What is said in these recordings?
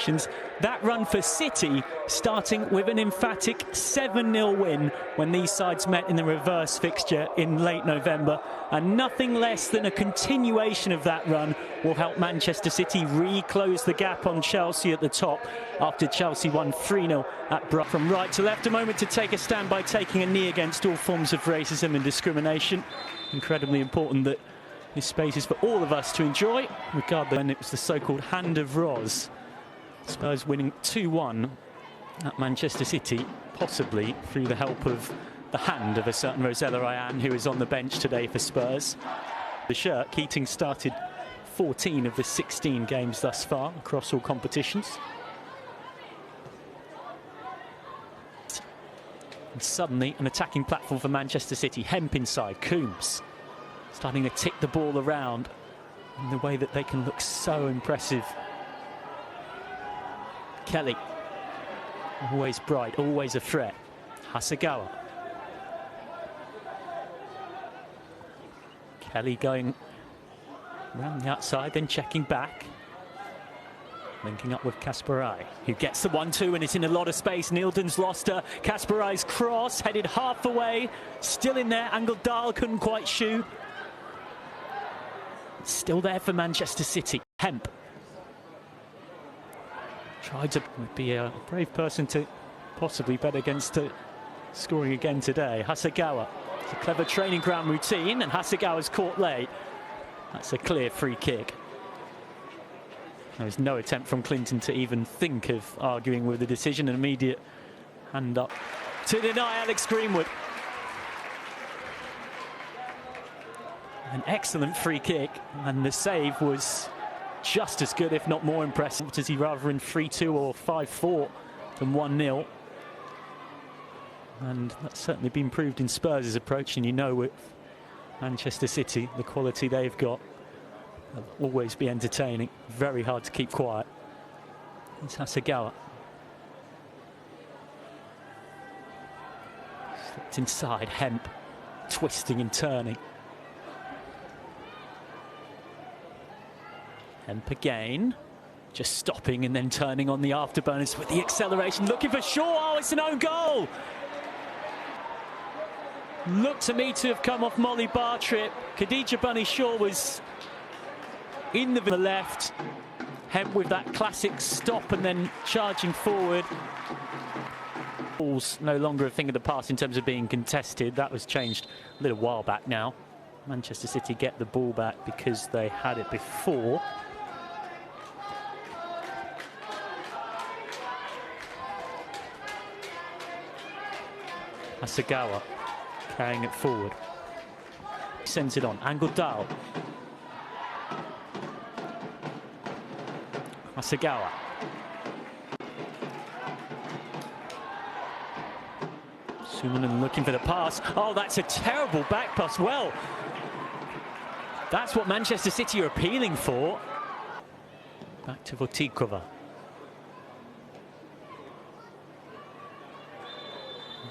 celebrations. That run for City starting with an emphatic 7-0 win when these sides met in the reverse fixture in late November, and nothing less than a continuation of that run will help Manchester City re-close the gap on Chelsea at the top after Chelsea won 3-0 at Brighton. From right to left, a moment to take a stand by taking a knee against all forms of racism and discrimination. Incredibly important that this space is for all of us to enjoy, regardless. When it was the so-called Hand of Roz. Spurs winning 2-1 at Manchester City, possibly through the help of the hand of a certain Rosella Ryan, who is on the bench today for Spurs. The shirt, Keating started 14 of the 16 games thus far across all competitions. And suddenly an attacking platform for Manchester City. Hemp inside, Coombs starting to tick the ball around in the way that they can look so impressive. Kelly, always bright, always a threat. Hasegawa. Kelly going around the outside, then checking back. Linking up with Kasparai, who gets the 1-2 and it's in a lot of space. Nilden's lost her. Kasparai's cross, headed half away. Still in there, Angeldal couldn't quite shoot. Still there for Manchester City. Hemp. Tried to be a brave person to possibly bet against scoring again today. Hasegawa. It's a clever training ground routine, and Hasegawa's caught late. That's a clear free kick. There was no attempt from Clinton to even think of arguing with the decision. An immediate hand up to deny Alex Greenwood. An excellent free kick, and the save was just as good, if not more impressive. Does he rather in 3-2 or 5-4 than 1-0? And that's certainly been proved in Spurs' approach, and you know with Manchester City, the quality they've got, they'll always be entertaining. Very hard to keep quiet. It's Hasegawa. Slipped inside, Hemp, twisting and turning. Hemp again, just stopping and then turning on the afterburners with the acceleration, looking for Shaw. Oh, it's an own goal! Looked to me to have come off Molly Bartrip. Khadija Bunny Shaw was in the left. Hemp with that classic stop and then charging forward. Ball's no longer a thing of the past in terms of being contested. That was changed a little while back now. Manchester City get the ball back because they had it before. Hasegawa carrying it forward. Sends it on. Angeldal. Hasegawa. Sumanen looking for the pass. Oh, that's a terrible back pass. Well, that's what Manchester City are appealing for. Back to Votikova.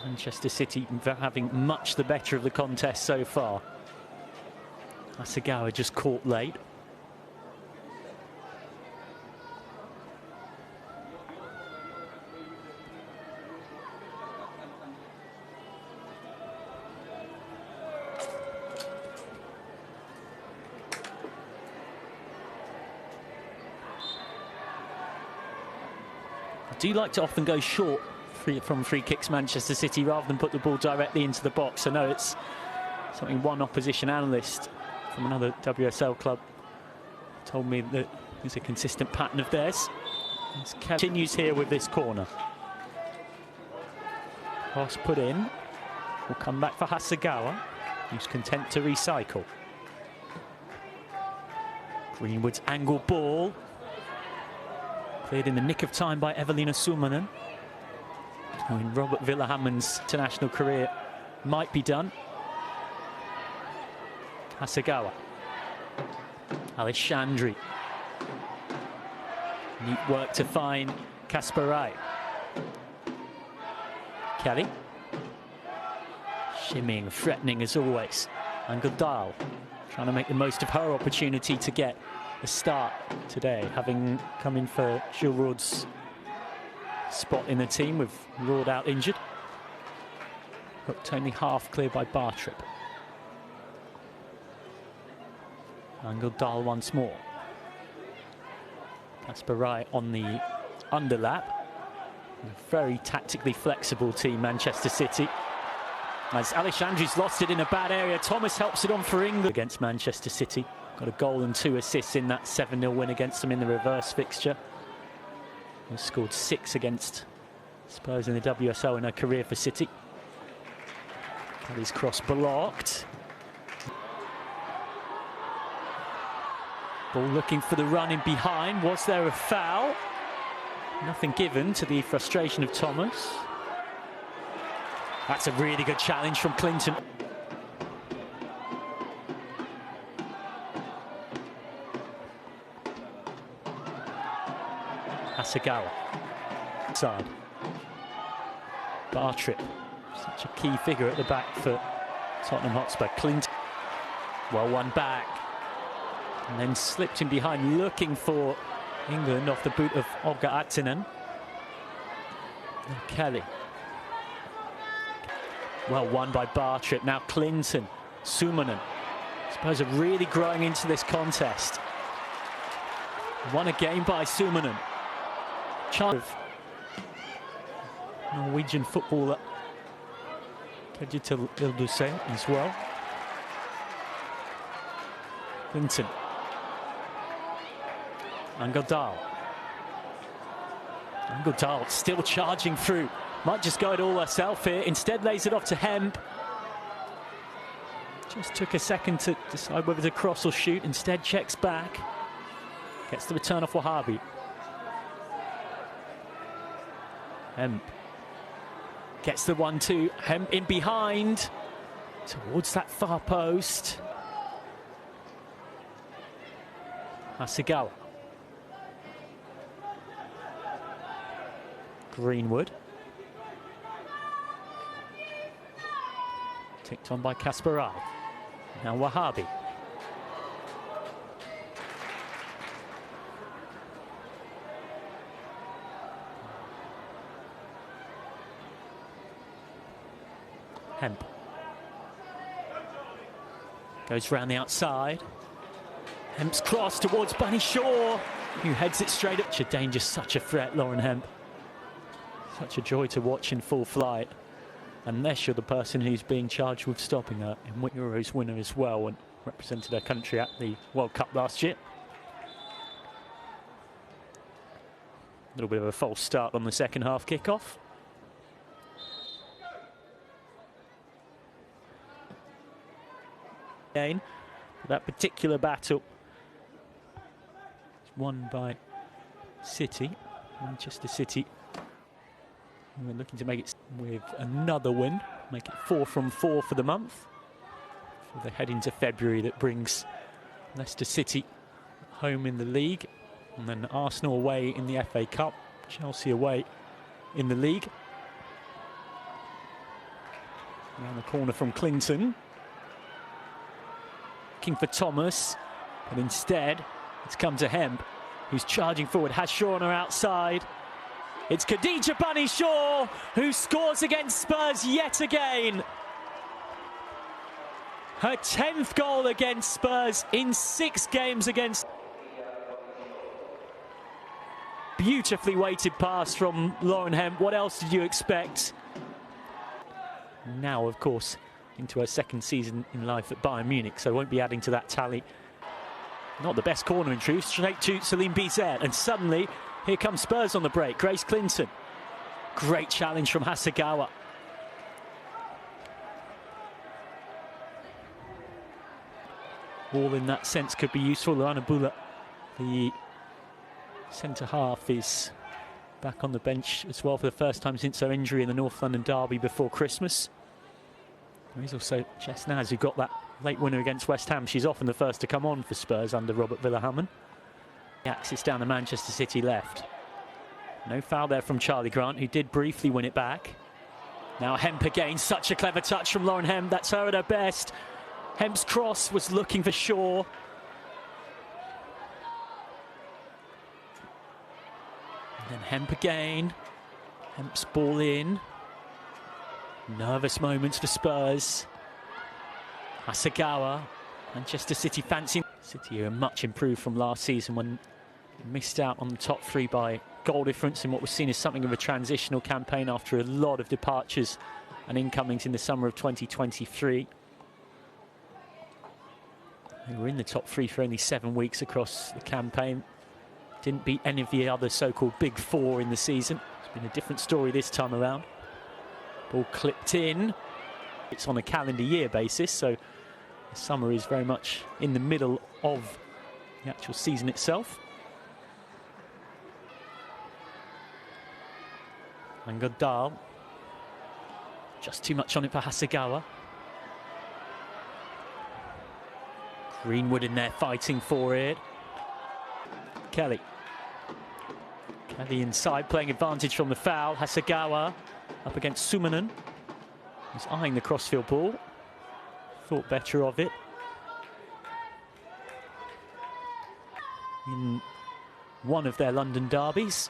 Manchester City having much the better of the contest so far. Hasegawa just caught late. I do like to often go short from free kicks, Manchester City, rather than put the ball directly into the box. I know it's something one opposition analyst from another WSL club told me that is a consistent pattern of theirs. It continues here with this corner. Cross put in. Will come back for Hasegawa, who's content to recycle. Greenwood's angle ball. Cleared in the nick of time by Evelina Sumanen. In Robert Villahammond's international career might be done. Hasegawa. Alessandri. Neat work to find Kasparai. Kelly. Shimmying, threatening as always. Angeldal trying to make the most of her opportunity to get the start today, having come in for Gilroyd's spot in the team with Lord out injured. Hooked only half clear by Bartrip. Angled Dahl once more. Kasper Wright on the underlap. A very tactically flexible team, Manchester City. As Alexandri's lost it in a bad area, Thomas helps it on for England against Manchester City. Got a goal and 2 assists in that 7-0 win against them in the reverse fixture. He scored 6 against Spurs in the WSL in her career for City. Kelly's cross blocked. Ball looking for the run in behind. Was there a foul? Nothing given to the frustration of Thomas. That's a really good challenge from Clinton. Hasegawa. Side. Bartrip. Such a key figure at the back for Tottenham Hotspur. Clinton. Well won back. And then slipped in behind, looking for England off the boot of Olga Attinen. Kelly. Well won by Bartrip. Now Clinton. Suominen. Spurs are really growing into this contest. Won a game by Suominen. Child of Norwegian footballer Kejitil Ildusen as well. Clinton. Angeldal. Angeldal still charging through. Might just go it all herself here. Instead lays it off to Hemp. Just took a second to decide whether to cross or shoot. Instead checks back. Gets the return off Wahabi. Hemp. Gets the 1-2. Hemp in behind. Towards that far post. Hasegawa. Greenwood. Ticked on by Kasper Wright. Now Wahabi. Hemp. Goes round the outside. Hemp's cross towards Bunny Shaw, who heads it straight up. Such a danger, such a threat, Lauren Hemp. Such a joy to watch in full flight. Unless you're the person who's being charged with stopping her. And Euros winner as well, and represented her country at the World Cup last year. A little bit of a false start on the second half kickoff. Again, that particular battle is won by City, Manchester City. And we're looking to make it with another win, make it 4 from 4 for the month. For the head into February that brings Leicester City home in the league, and then Arsenal away in the FA Cup, Chelsea away in the league. Around the corner from Clinton. Looking for Thomas, but instead it's come to Hemp, who's charging forward, has Shaw on her outside. It's Khadija Bunny Shaw who scores against Spurs yet again. Her 10th goal against Spurs in 6 games against. Beautifully weighted pass from Lauren Hemp. What else did you expect? Now, of course, into her 2nd season in life at Bayern Munich, so won't be adding to that tally. Not the best corner in truth, straight to Celine Bizet, and suddenly here comes Spurs on the break. Grace Clinton. Great challenge from Hasegawa. All in that sense could be useful. Luana Bula, the centre half, is back on the bench as well for the first time since her injury in the North London derby before Christmas. There's also Jess Naz, who got that late winner against West Ham. She's often the first to come on for Spurs under Robert Villahamon. The axis down to Manchester City left. No foul there from Charlie Grant, who did briefly win it back. Now Hemp again, such a clever touch from Lauren Hemp. That's her at her best. Hemp's cross was looking for Shaw. Hemp again. Hemp's ball in. Nervous moments for Spurs. Hasegawa. Manchester City fancy. City are much improved from last season when they missed out on the top three by goal difference in what was seen as something of a transitional campaign after a lot of departures and incomings in the summer of 2023. They were in the top three for only 7 weeks across the campaign. Didn't beat any of the other so-called big four in the season. It's been a different story this time around. Ball clipped in. It's on a calendar year basis, so the summer is very much in the middle of the actual season itself. And Godal. Just too much on it for Hasegawa. Greenwood in there fighting for it. Kelly. Kelly inside, playing advantage from the foul. Hasegawa up against Sumanen. He's eyeing the crossfield ball. Thought better of it. In one of their London derbies.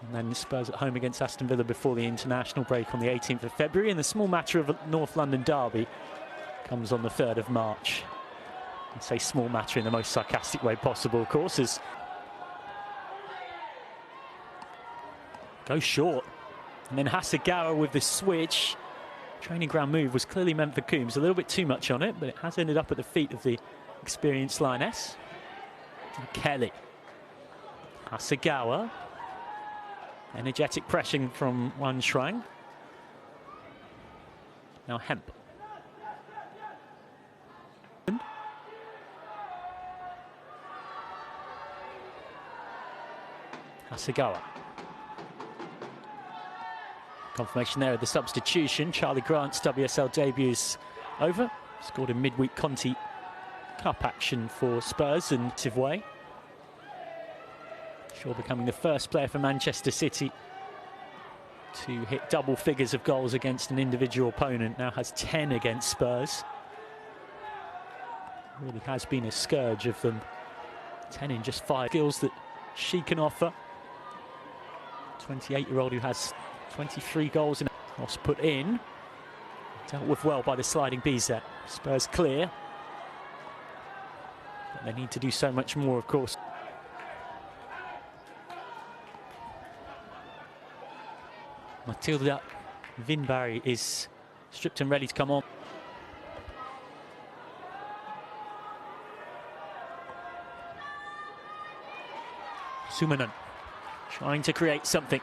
And then Spurs at home against Aston Villa before the international break on the 18th of February. And the small matter of a North London derby comes on the 3rd of March. I say small matter in the most sarcastic way possible, of course, as goes short. And then Hasegawa with the switch. Training ground move was clearly meant for Coombs. A little bit too much on it, but it has ended up at the feet of the experienced lioness. And Kelly. Hasegawa. Energetic pressing from Wan Shrang. Now Hemp. Hasegawa. Confirmation there of the substitution. Charlie Grant's WSL debut's over. Scored a midweek Conti Cup action for Spurs in Tivway. Shaw becoming the first player for Manchester City to hit double figures of goals against an individual opponent. Now has 10 against Spurs. Really has been a scourge of them. 10 in just 5 skills that she can offer. 28-year-old who has 23 goals in a cross put in. Dealt with well by the sliding BZ. Spurs clear. But they need to do so much more, of course. Matilda Vinberry is stripped and ready to come on. Sumanen trying to create something.